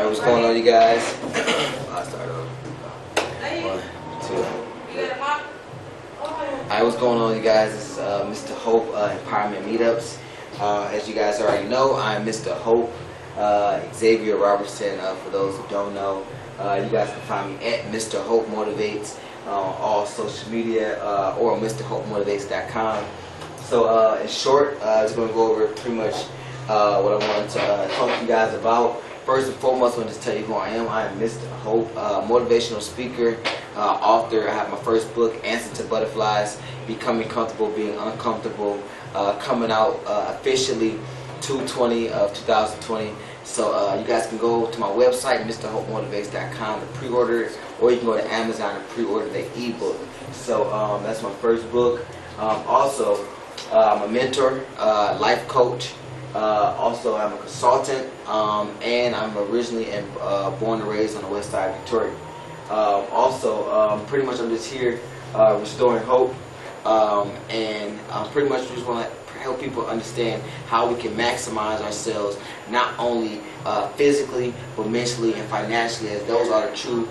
Alright, what's going on, you guys? I'll start over. 1, 2. Alright, what's going on, you guys? This is Mr. Hope, Empowerment Meetups. As you guys already know, I'm Mr. Hope, Xavier Robertson. For those who don't know, you guys can find me at Mr. Hope Motivates on all social media or MrHopeMotivates.com. So in short, I was going to go over pretty much what I wanted to talk to you guys about. First and foremost, I want to just tell you who I am. I am Mr. Hope, motivational speaker, author. I have my first book, Answer to Butterflies, Becoming Comfortable Being Uncomfortable, coming out officially 2/20 of 2020. So you guys can go to my website, MrHopeMotivates.com, to pre-order it, or you can go to Amazon and pre-order the ebook. So that's my first book. Also, I'm a mentor, life coach. Also, I'm a consultant, and I'm originally born and raised on the west side of Victoria. Pretty much I'm just here restoring hope, and pretty much just want to help people understand how we can maximize ourselves, not only physically, but mentally and financially, as those are the true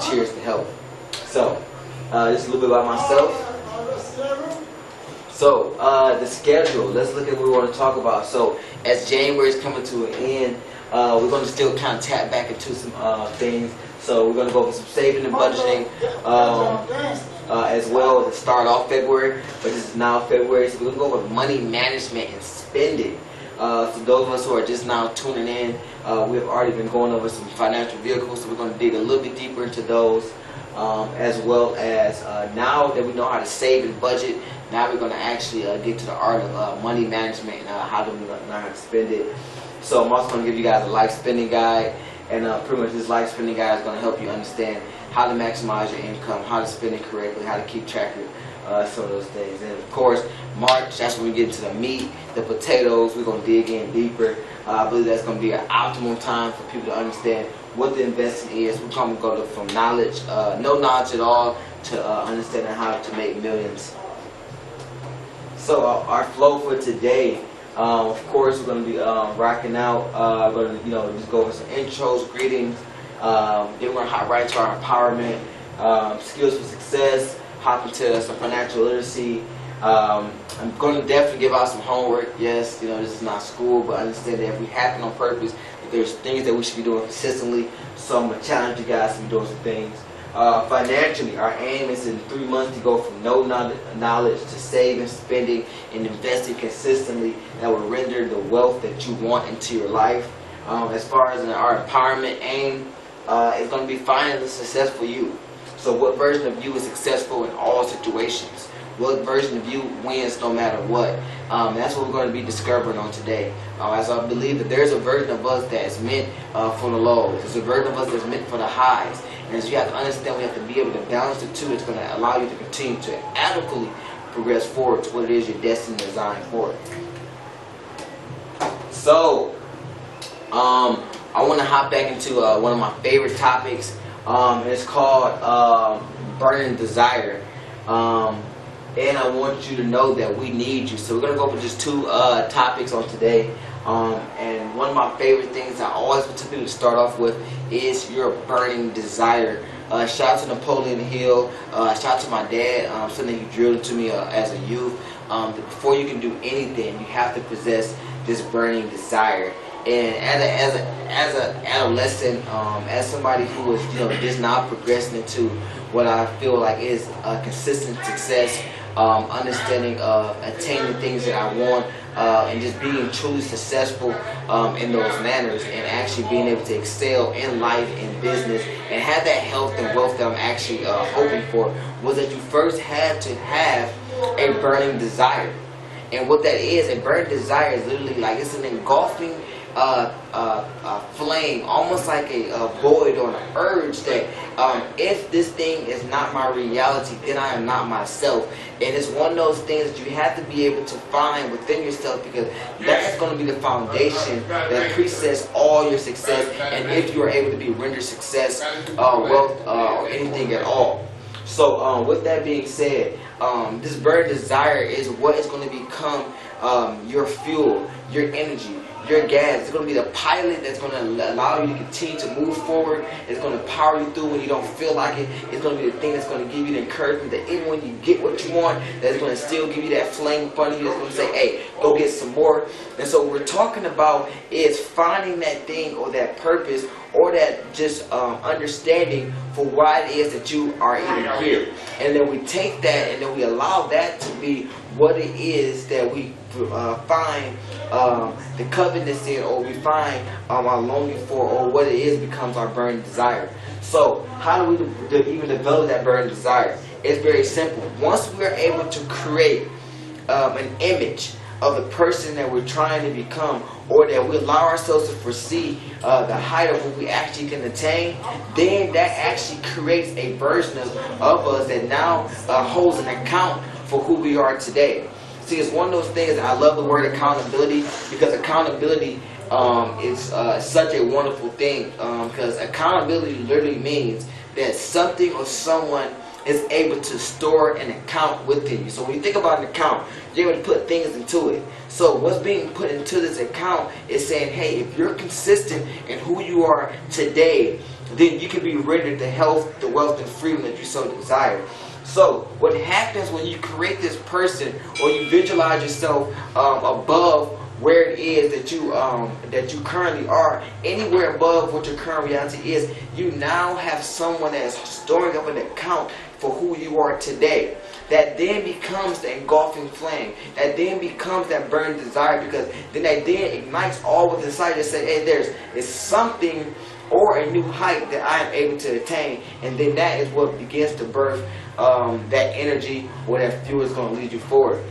tiers to help. So, just a little bit about myself. So, the schedule, let's look at what we want to talk about. So, as January is coming to an end, we're going to still kind of tap back into some things. So, we're going to go over some saving and budgeting as well to start off February. But this is now February, so we're going to go over money management and spending. For those of us who are just now tuning in, we have already been going over some financial vehicles, so we're going to dig a little bit deeper into those. As well as now that we know how to save and budget, now we're going to actually get to the art of money management and how do we learn how to spend it. So I'm also going to give you guys a life spending guide, and pretty much this life spending guide is going to help you understand how to maximize your income, how to spend it correctly, how to keep track of some of those things. And of course, March, that's when we get into the meat, the potatoes. We're going to dig in deeper. I believe that's going to be an optimal time for people to understand what the investing is. We're going to go from knowledge, no knowledge at all, to understanding how to make millions. So our flow for today, of course, we're going to be rocking out. We're going to just go over some intros, greetings. Then we're going to hop right to our empowerment, skills for success, hop into some financial literacy. I'm going to definitely give out some homework. Yes, this is not school, but understand that if we happen on purpose, there's things that we should be doing consistently. So I'm going to challenge you guys to be doing some things. Financially, our aim is in 3 months to go from no knowledge to saving, spending, and investing consistently that will render the wealth that you want into your life. As far as our empowerment aim, it's going to be finding the successful you. So what version of you is successful in all situations? What version of you wins no matter what? That's what we're going to be discovering on today. As I believe that there's a version of us that is meant for the lows. There's a version of us that's meant for the highs. And as you have to understand, we have to be able to balance the two. It's going to allow you to continue to adequately progress forward to what it is you're destined and designed for. So, I want to hop back into one of my favorite topics. It's called burning desire. And I want you to know that we need you. So we're going to go over just 2 topics on today. And one of my favorite things I always want people to start off with is your burning desire. Shout out to Napoleon Hill. Shout out to my dad. Something he drilled into me as a youth. That before you can do anything, you have to possess this burning desire. And as an adolescent, as somebody who is just now progressing into what I feel like is a consistent success, understanding of attaining things that I want, and just being truly successful in those manners, and actually being able to excel in life, in business, and have that health and wealth that I'm actually hoping for, was that you first had to have a burning desire. And what that is, a burning desire is literally like, it's an engulfing flame, almost like a void or an urge that if this thing is not my reality, then I am not myself. And it's one of those things that you have to be able to find within yourself, because that's going to be the foundation that presets all your success, and if you are able to be rendered success, wealth, or anything at all. So with that being said, this burning desire is what is going to become your fuel, your energy, your gas. It's going to be the pilot that's going to allow you to continue to move forward. It's going to power you through when you don't feel like it. It's going to be the thing that's going to give you the encouragement that even when you get what you want, that's going to still give you that flame in front of you that's going to say, hey, go get some more. And so what we're talking about is finding that thing or that purpose or that just understanding for why it is that you are even here. And then we take that and then we allow that to be what it is that we find the covenants in, or we find our longing for, or what it is becomes our burning desire. So how do we even develop that burning desire? It's very simple. Once we are able to create an image of the person that we're trying to become, or that we allow ourselves to foresee the height of what we actually can attain, then that actually creates a version of us that now holds an account for who we are today. See, it's one of those things. I love the word accountability, because accountability is such a wonderful thing, because accountability literally means that something or someone is able to store an account within you. So when you think about an account, you're able to put things into it. So what's being put into this account is saying, hey, if you're consistent in who you are today, then you can be rendered the health, the wealth, and freedom that you so desire. So what happens when you create this person, or you visualize yourself above where it is that you currently are, anywhere above what your current reality is, you now have someone that is storing up an account for who you are today. That then becomes the engulfing flame. That then becomes that burning desire, because then that then ignites all within inside to say, hey, there's something or a new height that I am able to attain, and then that is what begins to birth that energy, or that fuel is going to lead you forward.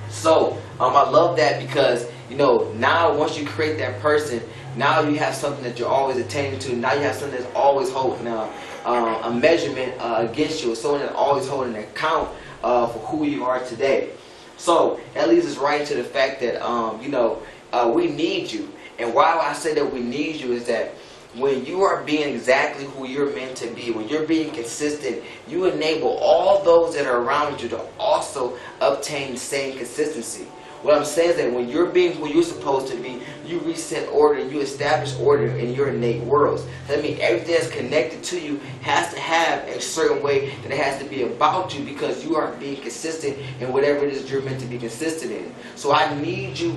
So I love that, because now once you create that person, now you have something that you're always attaining to. Now you have something that's always holding a measurement against you, or someone that's always holding an account for who you are today. So that leads us right into the fact that we need you. And why I say that we need you is that when you are being exactly who you're meant to be, when you're being consistent, you enable all those that are around you to also obtain the same consistency. What I'm saying is that when you're being who you're supposed to be, you reset order, you establish order in your innate worlds. That means everything that's connected to you has to have a certain way that it has to be about you, because you are being consistent in whatever it is you're meant to be consistent in. So I need you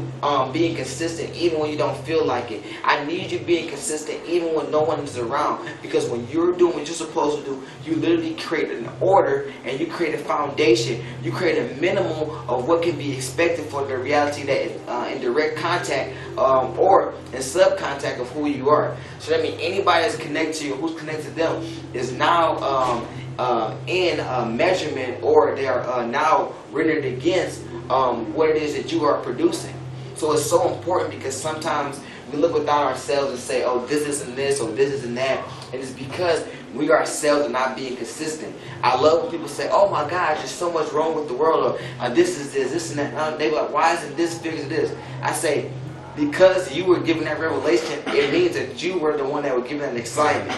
being consistent even when you don't feel like it. I need you being consistent even when no one is around, because when you're doing what you're supposed to do, you literally create an order and you create a foundation. You create a minimum of what can be expected for the reality that is in direct contact or in subcontact of who you are. So that means anybody that's connected to you, who's connected to them, is now in measurement, or they are now rendered against what it is that you are producing. So it's so important, because sometimes we look within ourselves and say, oh, this isn't this, or this isn't that. And it's because we ourselves are not being consistent. I love when people say, oh my gosh, there's so much wrong with the world, or this is this, this and that. They be like, why isn't this fixed this? I say, because you were given that revelation, it means that you were the one that was given that assignment.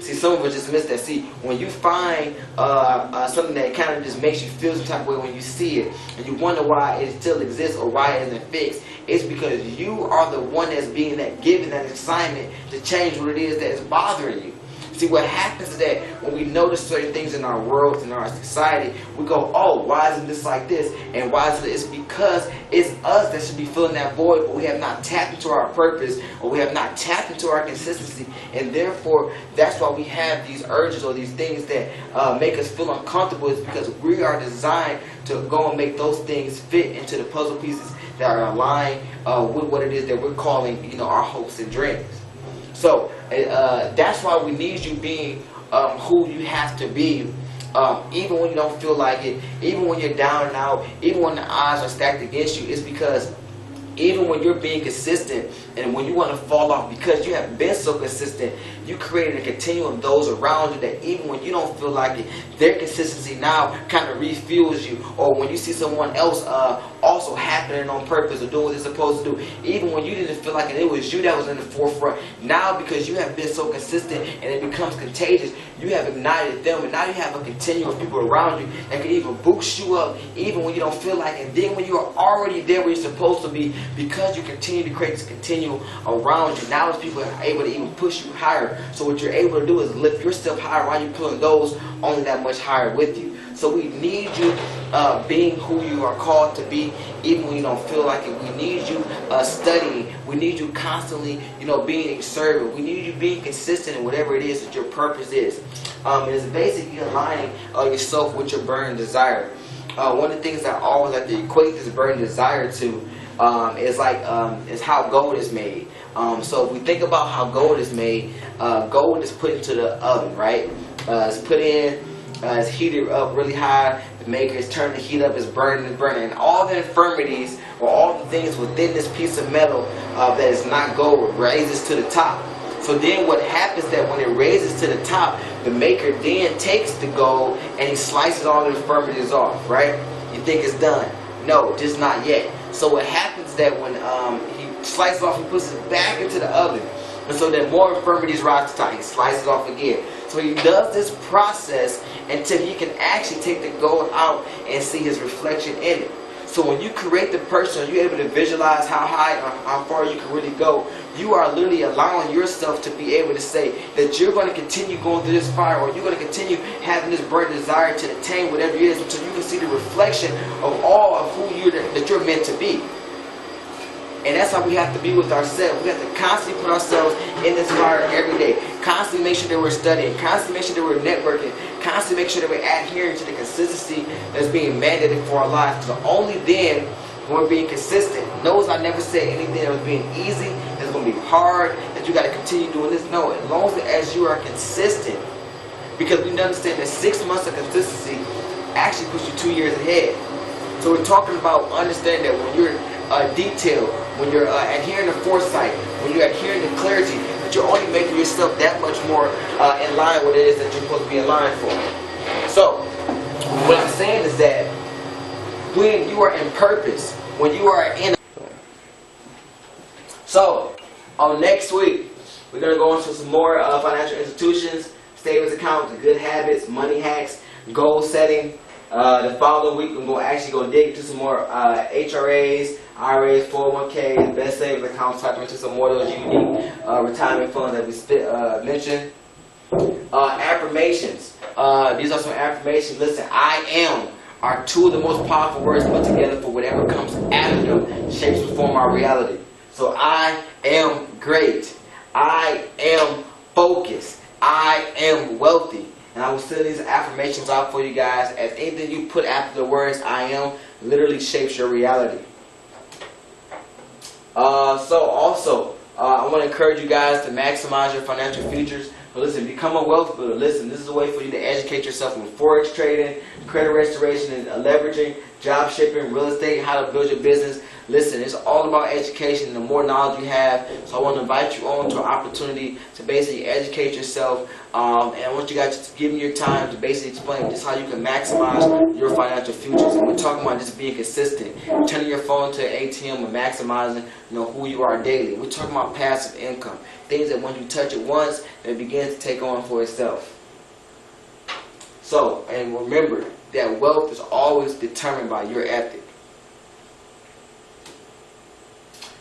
See, some of us just miss that. See, when you find something that kind of just makes you feel some type of way when you see it, and you wonder why it still exists or why it isn't fixed, it's because you are the one that's being given that assignment to change what it is that is bothering you. See, what happens is that when we notice certain things in our world, in our society, we go, oh, why isn't this like this? And why is it? It's because it's us that should be filling that void, but we have not tapped into our purpose, or we have not tapped into our consistency. And therefore, that's why we have these urges or these things that make us feel uncomfortable, is because we are designed to go and make those things fit into the puzzle pieces that are aligned with what it is that we're calling, our hopes and dreams. So that's why we need you being who you have to be, even when you don't feel like it, even when you're down and out, even when the odds are stacked against you. It's because even when you're being consistent, and when you want to fall off because you have been so consistent, you created a continuum of those around you that even when you don't feel like it, their consistency now kind of refuels you. Or when you see someone else also happening on purpose or doing what it's supposed to do. Even when you didn't feel like it was you that was in the forefront. Now, because you have been so consistent and it becomes contagious, you have ignited them, and now you have a continuum of people around you that can even boost you up even when you don't feel like it. And then when you are already there where you're supposed to be, because you continue to create this continuum around you, now those people are able to even push you higher. So what you're able to do is lift yourself higher while you're pulling those only that much higher with you. So we need you being who you are called to be, even when you don't feel like it. We need you studying. We need you constantly, being servant. We need you being consistent in whatever it is that your purpose is. It's basically aligning yourself with your burning desire. One of the things that I always like to equate this burning desire to is how gold is made. So if we think about how gold is made, gold is put into the oven, right? It's put in. It's heated up really high. The maker is turning the heat up. It's burning and burning. And all the infirmities or all the things within this piece of metal that is not gold raises to the top. So then what happens that when it raises to the top, the maker then takes the gold and he slices all the infirmities off, right? You think it's done. No, just not yet. So what happens that when he slices off, he puts it back into the oven. And so then more infirmities rise to the top. He slices off again. So he does this process until he can actually take the gold out and see his reflection in it. So when you create the person, you're able to visualize how high or how far you can really go. You are literally allowing yourself to be able to say that you're going to continue going through this fire, or you're going to continue having this burning desire to attain whatever it is until you can see the reflection of all of who that you're meant to be. And that's how we have to be with ourselves. We have to constantly put ourselves in this fire every day. Constantly make sure that we're studying. Constantly make sure that we're networking. Constantly make sure that we're adhering to the consistency that's being mandated for our lives. Because only then, when we're being consistent. Notice I never said anything that was being easy, that's going to be hard, that you got to continue doing this. No, as long as you are consistent. Because we understand that 6 months of consistency actually puts you 2 years ahead. So we're talking about understanding that when you're detailed, when you're adhering to foresight, when you're adhering to clarity, that you're only making yourself that much more in line with what it is that you're supposed to be in line for. So, what I'm saying is that when you are in purpose, when you are in... So, on next week, we're going to go into some more financial institutions, savings accounts, good habits, money hacks, goal setting. The following week, we're going to actually go dig into some more HRAs, IRAs, 401ks, best savings accounts, talking into some more of those unique retirement funds that we mentioned. Affirmations. These are some affirmations. Listen, I am are two of the most powerful words put together for whatever comes after them shapes and form our reality. So I am great. I am focused. I am wealthy. And I will send these affirmations out for you guys, as anything you put after the words I am literally shapes your reality. So also, I want to encourage you guys to maximize your financial futures. But listen, become a wealth builder. Listen, this is a way for you to educate yourself in forex trading, credit restoration and leveraging, job shipping, real estate, how to build your business. Listen, it's all about education. The more knowledge you have, so I want to invite you on to an opportunity to basically educate yourself. And I want you guys to give me your time to basically explain just how you can maximize your financial futures. And we're talking about just being consistent, turning your phone to an ATM and maximizing, who you are daily. We're talking about passive income, things that when you touch it once, it begins to take on for itself. So, and remember that wealth is always determined by your ethic.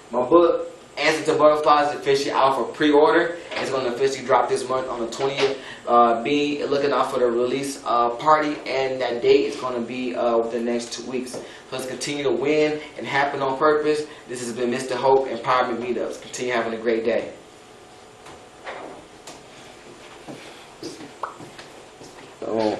My book, Answer to Butterflies, is officially out for pre-order. It's going to officially drop this month on the 20th. Be looking out for the release party, and that date is going to be within the next 2 weeks. So let's continue to win and happen on purpose. This has been Mr. Hope, Empowerment Meetups. Continue having a great day. Oh.